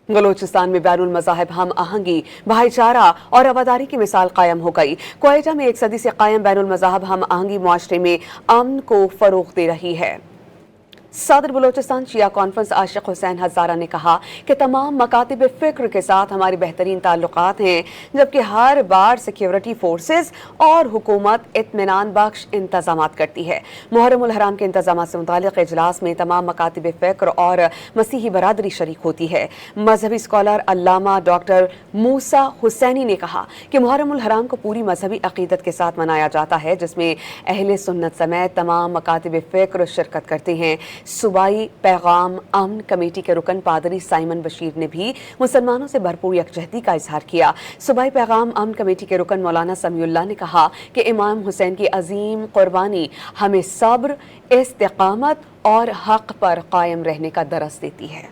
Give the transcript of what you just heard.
बलूचिस्तान में बैनुल मज़ाहिब हम आहंगी, भाईचारा और रवादारी की मिसाल कायम हो गई। क्वेटा में 1 सदी से कायम बैनुल मज़ाहिब हम आहंगी मुआशरे में अमन को फरोग दे रही है। सदर बलूचिस्तान शिया कॉन्फ्रेंस आशिक हुसैन हज़ारा ने कहा कि तमाम मकातिब फ़िक्र के साथ हमारी बेहतरीन ताल्लुकात हैं, जबकि हर बार सिक्योरिटी फोर्सेस और हुकूमत इत्मीनान बख्श इंतजामात करती है। मुहर्रम उल हराम के इंतजामात से मुतालिक इजलास में तमाम मकातिब फ़िक्र और मसीही बरादरी शरीक होती है। मजहबी स्कॉलर अल्लामा डॉक्टर मूसा हुसैनी ने कहा कि मुहर्रम उल हराम को पूरी मजहबी अकीदत के साथ मनाया जाता है, जिसमें अहले सुन्नत समेत तमाम मकातिब फ़िक्र शिरकत करते हैं। सूबाई पैगाम अमन कमेटी के रुकन पादरी साइमन बशीर ने भी मुसलमानों से भरपूर यकजहती का इजहार किया। सूबाई पैगाम अमन कमेटी के रुकन मौलाना समीउल्लाह ने कहा कि इमाम हुसैन की अजीम कुर्बानी हमें सब्र, इस्तिकामत और हक पर कायम रहने का दरस देती है।